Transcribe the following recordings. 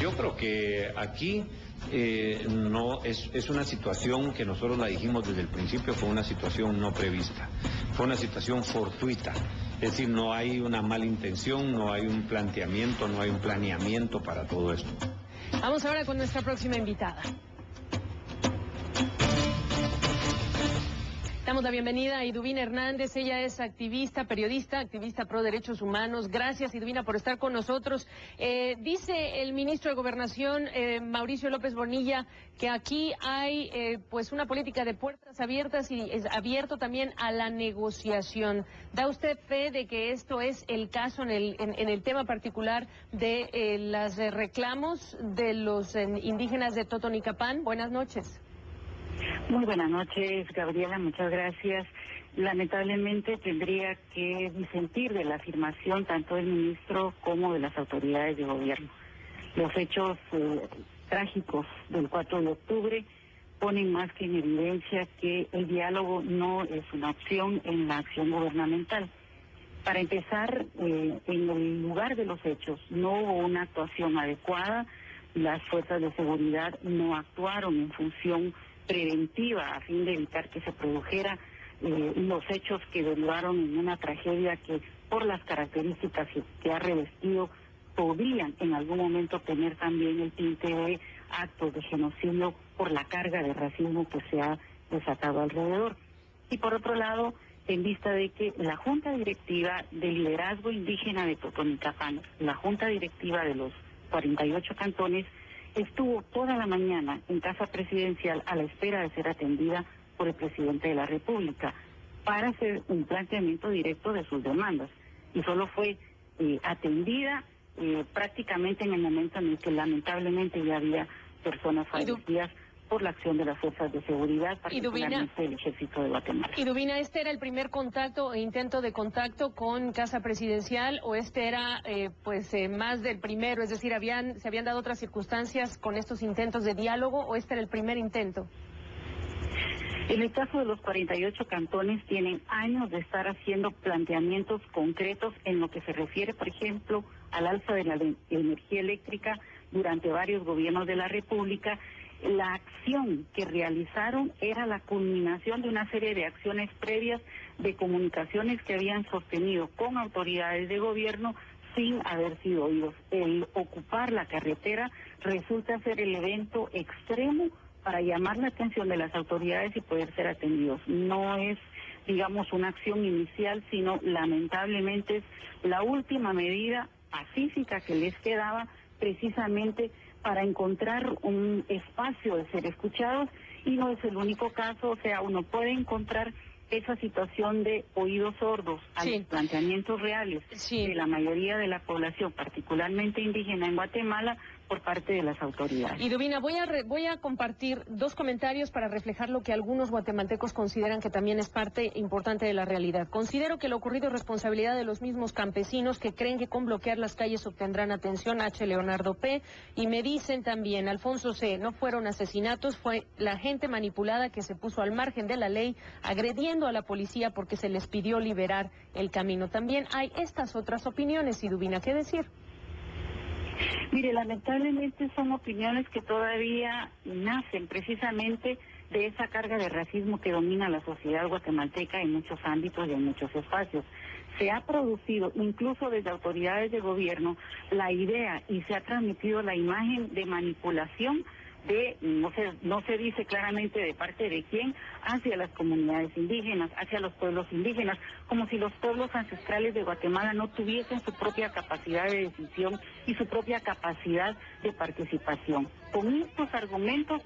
Yo creo que aquí no es una situación que nosotros la dijimos desde el principio, fue una situación no prevista, fue una situación fortuita, es decir, no hay una mala intención, no hay un planteamiento, no hay un planeamiento para todo esto. Vamos ahora con nuestra próxima invitada. Damos la bienvenida a Iduvina Hernández. Ella es activista, periodista, activista pro derechos humanos. Gracias, Iduvina, por estar con nosotros. Dice el ministro de Gobernación, Mauricio López Bonilla, que aquí hay pues una política de puertas abiertas y es abierto también a la negociación. ¿Da usted fe de que esto es el caso en el tema particular de los reclamos de los indígenas de Totonicapán? Buenas noches. Muy buenas noches, Gabriela, muchas gracias. Lamentablemente tendría que disentir de la afirmación tanto del ministro como de las autoridades de gobierno. Los hechos trágicos del 4 de octubre ponen más que en evidencia que el diálogo no es una opción en la acción gubernamental. Para empezar, en el lugar de los hechos no hubo una actuación adecuada, las fuerzas de seguridad no actuaron en función preventiva a fin de evitar que se produjera los hechos que derivaron en una tragedia que por las características que ha revestido podrían en algún momento tener también el tinte de actos de genocidio por la carga de racismo que se ha desatado alrededor. Y por otro lado, en vista de que la Junta Directiva del Liderazgo Indígena de Totonicapán, la Junta Directiva de los 48 cantones, estuvo toda la mañana en Casa Presidencial a la espera de ser atendida por el presidente de la República para hacer un planteamiento directo de sus demandas. Y solo fue atendida prácticamente en el momento en el que lamentablemente ya había personas fallecidas por la acción de las fuerzas de seguridad, particularmente el Ejército de Guatemala. Iduvina, ¿este era el primer contacto e intento de contacto con Casa Presidencial o este era más del primero? Es decir, ¿se habían dado otras circunstancias con estos intentos de diálogo o este era el primer intento? En el caso de los 48 cantones tienen años de estar haciendo planteamientos concretos en lo que se refiere, por ejemplo, al alza de la energía eléctrica durante varios gobiernos de la República. La acción que realizaron era la culminación de una serie de acciones previas de comunicaciones que habían sostenido con autoridades de gobierno sin haber sido oídos. El ocupar la carretera resulta ser el evento extremo para llamar la atención de las autoridades y poder ser atendidos. No es, digamos, una acción inicial, sino lamentablemente es la última medida pacífica que les quedaba precisamente para encontrar un espacio de ser escuchados, y no es el único caso. O sea, uno puede encontrar esa situación de oídos sordos a los planteamientos reales de la mayoría de la población, particularmente indígena en Guatemala, por parte de las autoridades. Iduvina, voy a compartir dos comentarios para reflejar lo que algunos guatemaltecos consideran que también es parte importante de la realidad. Considero que lo ocurrido es responsabilidad de los mismos campesinos que creen que con bloquear las calles obtendrán atención. H. Leonardo P. Y me dicen también, Alfonso C., no fueron asesinatos, fue la gente manipulada que se puso al margen de la ley, agrediendo a la policía porque se les pidió liberar el camino. También hay estas otras opiniones, Iduvina, ¿qué decir? Mire, lamentablemente son opiniones que todavía nacen precisamente de esa carga de racismo que domina la sociedad guatemalteca en muchos ámbitos y en muchos espacios. Se ha producido, incluso desde autoridades de gobierno, la idea y se ha transmitido la imagen de manipulación de, no se dice claramente de parte de quién, hacia las comunidades indígenas, hacia los pueblos indígenas, como si los pueblos ancestrales de Guatemala no tuviesen su propia capacidad de decisión y su propia capacidad de participación. Con estos argumentos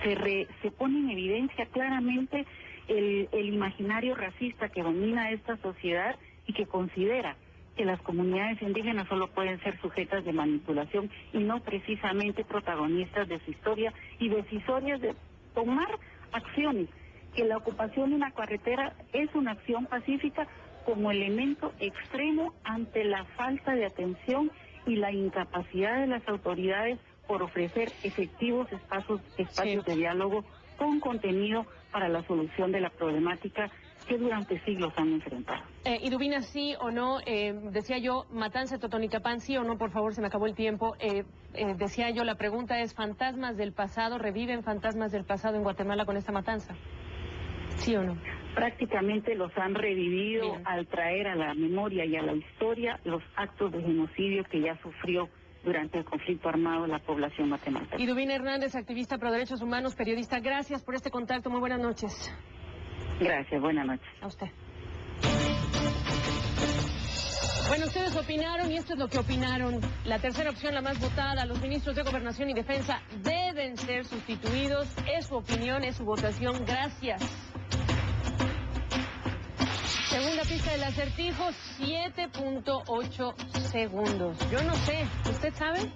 se pone en evidencia claramente el imaginario racista que domina esta sociedad y que considera que las comunidades indígenas solo pueden ser sujetas de manipulación y no precisamente protagonistas de su historia y decisorias de tomar acciones, que la ocupación de una carretera es una acción pacífica como elemento extremo ante la falta de atención y la incapacidad de las autoridades por ofrecer efectivos espacios de diálogo con contenido para la solución de la problemática que durante siglos han enfrentado. Y Duvina, sí o no, decía yo, Matanza de Totonicapán, sí o no, por favor, se me acabó el tiempo. Decía yo, la pregunta es, ¿fantasmas del pasado, reviven fantasmas del pasado en Guatemala con esta matanza? ¿Sí o no? Prácticamente los han revivido. Bien. Al traer a la memoria y a la historia los actos de genocidio que ya sufrió durante el conflicto armado la población guatemalteca. Y Duvina Hernández, activista pro derechos humanos, periodista, gracias por este contacto, muy buenas noches. Gracias, buenas noches. A usted. Bueno, ustedes opinaron y esto es lo que opinaron. La tercera opción, la más votada, los ministros de Gobernación y Defensa deben ser sustituidos. Es su opinión, es su votación. Gracias. Segunda pista del acertijo, 7.8 segundos. Yo no sé, ¿usted sabe?